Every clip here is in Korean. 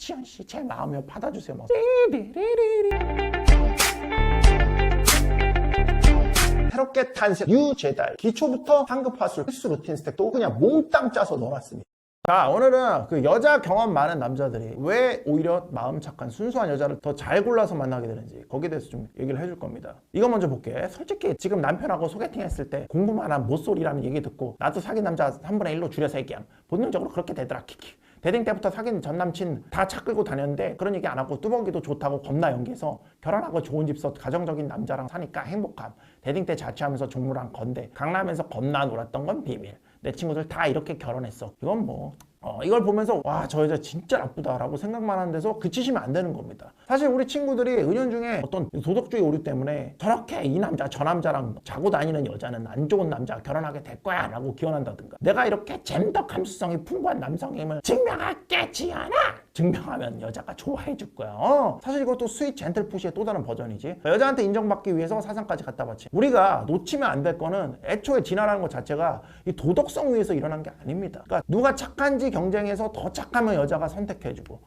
지연씨 제 마음을 받아주세요 막. 새롭게 탄생 유제달 기초부터 상급하술 필수 루틴 스택도 그냥 몽땅 짜서 넣어놨습니다. 자, 오늘은 그 여자 경험 많은 남자들이 왜 오히려 마음 착한 순수한 여자를 더 잘 골라서 만나게 되는지 거기에 대해서 좀 얘기를 해줄 겁니다. 이거 먼저 볼게. 솔직히 지금 남편하고 소개팅 했을 때 공부만한 못소리라는 얘기 듣고 나도 사귄 남자 3분의 1로 줄여서 얘기함. 본능적으로 그렇게 되더라. 키키. 데딩 때부터 사귄 전 남친 다 차 끌고 다녔는데 그런 얘기 안 하고 뚜벅이도 좋다고 겁나 연기해서 결혼하고 좋은 집 서 가정적인 남자랑 사니까 행복함. 데딩 때 자취하면서 종무랑 건대 강남에서 겁나 놀았던 건 비밀. 내 친구들 다 이렇게 결혼했어. 이건 뭐 이걸 보면서 와, 저 여자 진짜 나쁘다라고 생각만 하는 데서 그치시면 안 되는 겁니다. 사실 우리 친구들이 은연중에 어떤 도덕주의 오류 때문에 저렇게 이 남자 저 남자랑 자고 다니는 여자는 안 좋은 남자 결혼하게 될 거야 라고 기원한다든가, 내가 이렇게 잼더 감수성이 풍부한 남성임을 증명할게 지연아, 증명하면 여자가 좋아해 줄 거야. 사실 이것도 스윗 젠틀푸시의 또 다른 버전이지. 여자한테 인정받기 위해서 사상까지 갖다 바치. 우리가 놓치면 안 될 거는 애초에 진화라는 것 자체가 이 도덕성 위에서 일어난 게 아닙니다. 그러니까 누가 착한지 경쟁해서 더 착하면 여자가 선택해주고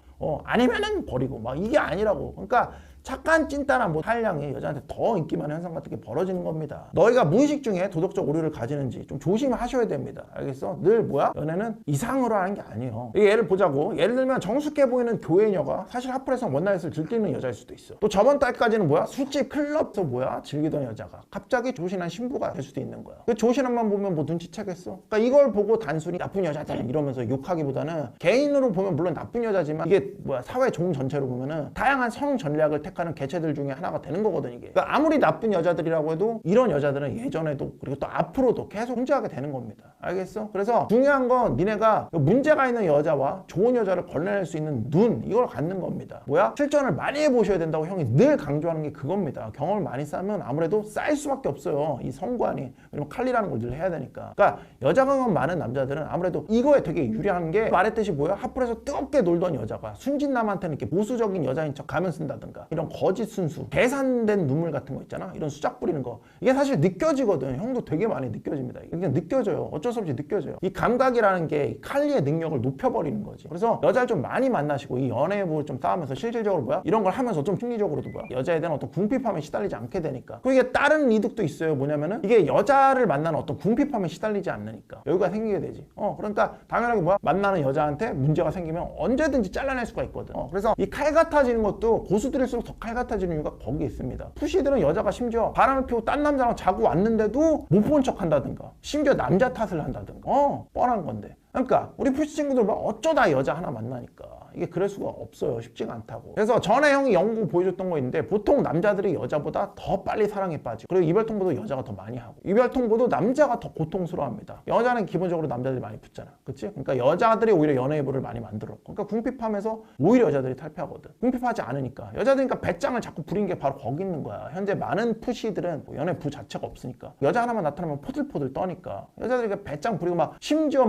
아니면은 버리고 막 이게 아니라고. 그러니까 착한 찐따나 한량이 여자한테 더 인기 많은 현상 같은 게 벌어지는 겁니다. 너희가 무의식 중에 도덕적 오류를 가지는지 좀 조심하셔야 됩니다. 알겠어? 늘 연애는 이상으로 하는 게 아니에요. 예를 보자고. 예를 들면 정숙해 보이는 교회녀가 사실 하플에서 원나잇을 즐기는 여자일 수도 있어. 또 저번 달까지는 술집 클럽에서 즐기던 여자가 갑자기 조신한 신부가 될 수도 있는 거야. 그 조신함만 보면 눈치채겠어? 그러니까 이걸 보고 단순히 나쁜 여자들 이러면서 욕하기보다는 개인으로 보면 물론 나쁜 여자지만 이게 사회 종 전체로 보면은 다양한 성 전략을 택하는 개체들 중에 하나가 되는 거거든 이게. 그러니까 아무리 나쁜 여자들이라고 해도 이런 여자들은 예전에도 그리고 또 앞으로도 계속 존재하게 되는 겁니다. 알겠어? 그래서 중요한 건 니네가 문제가 있는 여자와 좋은 여자를 걸러낼 수 있는 눈, 이걸 갖는 겁니다. 실전을 많이 해보셔야 된다고 형이 늘 강조하는 게 그겁니다. 경험을 많이 쌓으면 아무래도 쌓일 수밖에 없어요. 이 성관이. 왜냐면 칼리라는 걸 늘 해야 되니까. 그러니까 여자 경험 많은 남자들은 아무래도 이거에 되게 유리한 게 말했듯이 하플에서 뜨겁게 놀던 여자가 순진남한테는 이렇게 보수적인 여자인 척 가면 쓴다든가 이런 거짓 순수, 계산된 눈물 같은 거 있잖아. 이런 수작 부리는 거. 이게 사실 느껴지거든. 형도 되게 많이 느껴집니다. 이게 느껴져요. 어쩔 수 없이 느껴져요. 이 감각이라는 게 칼리의 능력을 높여버리는 거지. 그래서 여자를 좀 많이 만나시고 이 연애부 좀 쌓으면서 실질적으로 이런 걸 하면서 좀 심리적으로도 여자에 대한 어떤 궁핍함에 시달리지 않게 되니까. 그리고 이게 다른 이득도 있어요. 뭐냐면은 이게 여자를 만나는 어떤 궁핍함에 시달리지 않으니까 여유가 생기게 되지. 그러니까 당연하게 만나는 여자한테 문제가 생기면 언제든지 잘라낼 수가 있거든. 그래서 이 칼 같아지는 것도 고수들일수록 더 칼 같아지는 이유가 거기에 있습니다. 푸시들은 여자가 심지어 바람을 피우고 딴 남자랑 자고 왔는데도 못 본 척 한다든가 심지어 남자 탓을 한다든가 뻔한 건데. 그러니까 우리 푸시 친구들 어쩌다 여자 하나 만나니까 이게 그럴 수가 없어요. 쉽지가 않다고. 그래서 전에 형이 연구 보여줬던 거 있는데 보통 남자들이 여자보다 더 빨리 사랑에 빠지고 그리고 이별통보도 여자가 더 많이 하고 이별통보도 남자가 더 고통스러워합니다. 여자는 기본적으로 남자들이 많이 붙잖아. 그치? 그러니까 여자들이 오히려 연애부를 많이 만들었고 그러니까 궁핍하면서 오히려 여자들이 탈피하거든. 궁핍하지 않으니까. 여자들이니까 배짱을 자꾸 부린 게 바로 거기 있는 거야. 현재 많은 푸시들은 연애부 자체가 없으니까 여자 하나만 나타나면 포들포들 떠니까 여자들이 배짱 부리고 심지어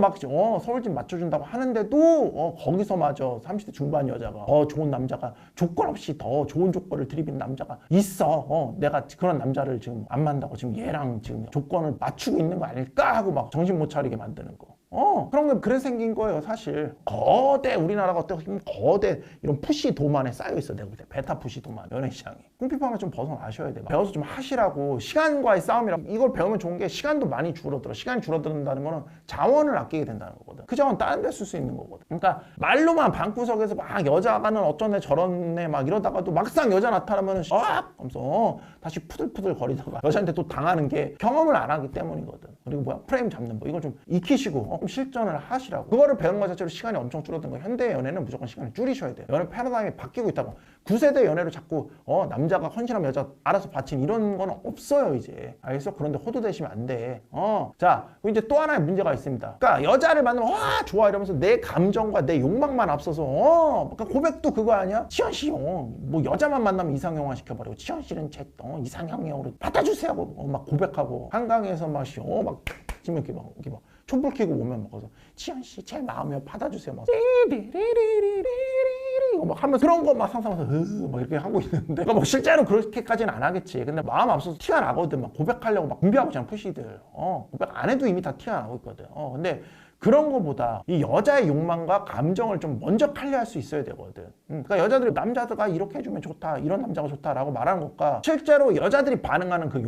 서울집 맞춰준다고 하는데도 거기서마저 30대 중반 여자가 좋은 남자가 조건 없이 더 좋은 조건을 들이비는 남자가 있어. 내가 그런 남자를 지금 안 만나고 지금 얘랑 지금 조건을 맞추고 있는 거 아닐까 하고 정신 못 차리게 만드는 거. 그런 게 그래 생긴 거예요, 사실. 거대, 우리나라가 어떻게 거대 이런 푸시 도만에 쌓여있어, 내가 볼 때. 베타 푸시 도만, 연애 시장이. 궁핍함을 좀 벗어나셔야 돼. 배워서 좀 하시라고. 시간과의 싸움이라고. 이걸 배우면 좋은 게 시간도 많이 줄어들어. 시간이 줄어든다는 거는 자원을 아끼게 된다는 거거든. 그 자원 다른 데 쓸 수 있는 거거든. 그러니까 말로만 방구석에서 여자가는 어쩌네 저러네 이러다가도 막상 여자 나타나면 하면서 다시 푸들푸들 거리다가 여자한테 또 당하는 게 경험을 안 하기 때문이거든. 그리고 프레임 잡는 거. 이걸 좀 익히시고 실전을 하시라고. 그거를 배우는 것 자체로 시간이 엄청 줄어든 거예요. 현대 연애는 무조건 시간을 줄이셔야 돼요. 연애 패러다임이 바뀌고 있다고. 9세대 연애로 자꾸 남자가 헌신하면 여자 알아서 바친 이런 건 없어요 이제. 알겠어? 그런데 호도되시면 안 돼. 자, 이제 또 하나의 문제가 있습니다. 그러니까 여자를 만나면 좋아 이러면서 내 감정과 내 욕망만 앞서서 그러니까 고백도 그거 아니야? 지연씨 여자만 만나면 이상형화 시켜버리고 지연씨는 제 이상형으로 받아주세요 하고 고백하고 한강에서 지금 이렇게 촛불 켜고 오면 거기서 지연씨 제 마음을 받아주세요 하면서 그런 거 상상하면서 이렇게 하고 있는데 실제로 그렇게까지는 안 하겠지. 근데 마음 앞서서 티가 나거든. 고백하려고 준비하고 있잖아 푸시들. 고백 안 해도 이미 다 티가 나고 있거든. 근데 그런 거보다 이 여자의 욕망과 감정을 좀 먼저 칼리할 수 있어야 되거든. 그러니까 여자들이 남자가 이렇게 해주면 좋다, 이런 남자가 좋다라고 말하는 것과 실제로 여자들이 반응하는 그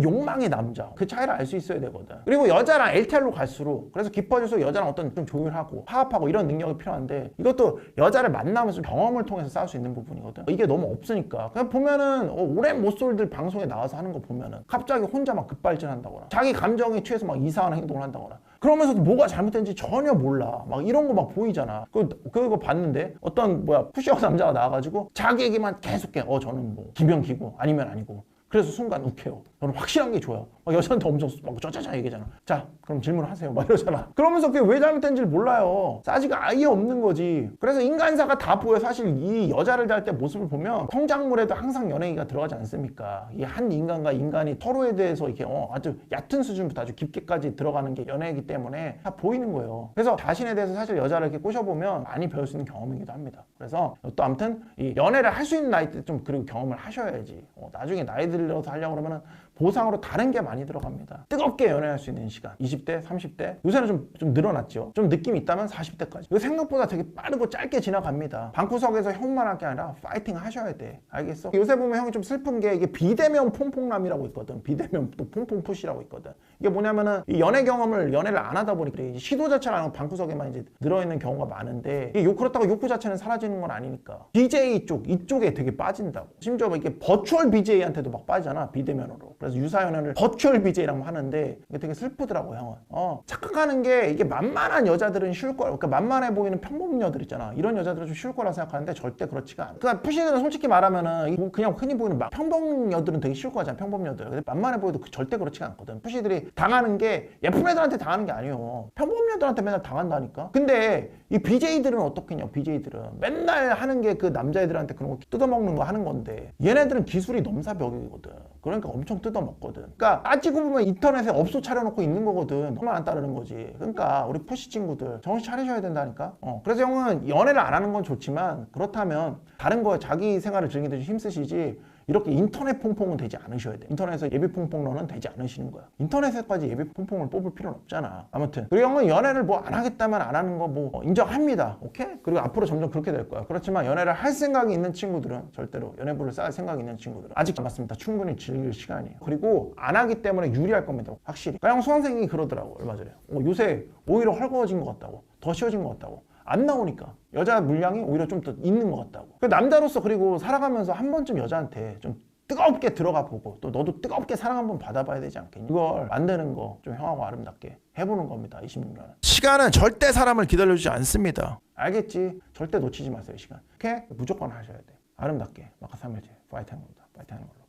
욕망의 남자, 그 차이를 알 수 있어야 되거든. 그리고 여자랑 LTR로 갈수록 그래서 깊어질수록 여자랑 어떤 좀 조율하고 화합하고 이런 능력이 필요한데 이것도 여자를 만나면서 경험을 통해서 쌓을 수 있는 부분이거든. 이게 너무 없으니까 그냥 보면은 오랜 모쏠들 방송에 나와서 하는 거 보면은 갑자기 혼자 막 급발진한다거나 자기 감정에 취해서 막 이상한 행동을 한다거나 그러면서도 뭐가 잘못된지 전혀 몰라. 막 이런 거 막 보이잖아. 그거 봤는데 어떤 푸시업 남자가 나와가지고 자기 얘기만 계속해. 저는 뭐 김연기고 아니면 아니고. 그래서 순간 욱해요. 저는 확실한 게 좋아요. 여자한테 엄청 막 짜자자 얘기하잖아. 자, 그럼 질문하세요. 막 이러잖아. 그러면서 그게 왜 잘못된지를 몰라요. 싸지가 아예 없는 거지. 그래서 인간사가 다 보여. 사실 이 여자를 대할 때 모습을 보면 성장물에도 항상 연예기가 들어가지 않습니까? 이 한 인간과 인간이 서로에 대해서 이렇게 아주 얕은 수준부터 아주 깊게까지 들어가는 게 연예이기 때문에 다 보이는 거예요. 그래서 자신에 대해서 사실 여자를 이렇게 꼬셔보면 많이 배울 수 있는 경험이기도 합니다. 그래서 또 아무튼 이 연애를 할 수 있는 나이 때 좀 그리고 경험을 하셔야지. 나중에 나이 들어서 하려고 그러면은 보상으로 다른 게 많이 들어갑니다. 뜨겁게 연애할 수 있는 시간 20대, 30대 요새는 좀 늘어났죠. 좀 느낌이 있다면 40대까지 이거 생각보다 되게 빠르고 짧게 지나갑니다. 방구석에서 형만 할 게 아니라 파이팅 하셔야 돼. 알겠어? 요새 보면 형이 좀 슬픈 게 이게 비대면 퐁퐁남이라고 있거든. 비대면 또 퐁퐁푸시라고 있거든. 이게 뭐냐면은 이 연애를 안 하다 보니 그래. 시도 자체를 안 하고 방구석에만 이제 늘어있는 경우가 많은데 이게 그렇다고 욕구 자체는 사라지는 건 아니니까 BJ 이쪽에 되게 빠진다고. 심지어 이게 버추얼 BJ한테도 막 빠지잖아. 비대면으로. 그래서 유사연애를 버추얼 BJ라고 하는데 이게 되게 슬프더라고 형은. 착각하는 게 이게 만만한 여자들은 쉬울 거야. 그러니까 만만해 보이는 평범녀들 있잖아. 이런 여자들은 좀 쉬울 거라 생각하는데 절대 그렇지가 않아. 그러니까 푸시들은 솔직히 말하면은 그냥 흔히 보이는 평범녀들은 되게 쉬울 거잖아. 평범녀들. 근데 만만해 보여도 절대 그렇지가 않거든. 푸시들이 당하는 게 예쁜 애들한테 당하는 게 아니에요. 평범녀들한테 맨날 당한다니까. 근데 이 BJ들은 어떻겠냐. BJ들은 맨날 하는 게 그 남자애들한테 그런 거 뜯어먹는 거 하는 건데 얘네들은 기술이 넘사벽이거든. 그러니까 엄청 뜯어먹거든. 그러니까 따지고 보면 인터넷에 업소 차려놓고 있는 거거든. 너만 안 따르는 거지. 그러니까 우리 푸시 친구들 정신 차리셔야 된다니까. 그래서 형은 연애를 안 하는 건 좋지만 그렇다면 다른 거에 자기 생활을 즐기듯이 힘쓰시지 이렇게 인터넷 퐁퐁은 되지 않으셔야 돼. 인터넷에서 예비 퐁퐁러는 되지 않으시는 거야. 인터넷에까지 예비 퐁퐁을 뽑을 필요는 없잖아. 아무튼 그리고 형은 연애를 뭐 안 하겠다면 안 하는 거 뭐 인정합니다. 오케이? 그리고 앞으로 점점 그렇게 될 거야. 그렇지만 연애를 할 생각이 있는 친구들은 절대로 연애부를 쌓을 생각이 있는 친구들은 아직 남았습니다. 충분히 즐길 시간이에요. 그리고 안 하기 때문에 유리할 겁니다. 확실히. 그러니까 형 수강생이 그러더라고 얼마 전에. 요새 오히려 헐거워진 것 같다고. 더 쉬워진 것 같다고. 안 나오니까 여자 물량이 오히려 좀 더 있는 것 같다고. 남자로서 그리고 살아가면서 한 번쯤 여자한테 좀 뜨겁게 들어가 보고 또 너도 뜨겁게 사랑 한번 받아봐야 되지 않겠니? 이걸 만드는 거 좀 형하고 아름답게 해보는 겁니다. 26년은. 시간은 절대 사람을 기다려주지 않습니다. 알겠지? 절대 놓치지 마세요. 시간. 오케이? 무조건 하셔야 돼. 아름답게 마카 3일째 파이팅 합니다. 파이팅 하는 걸로.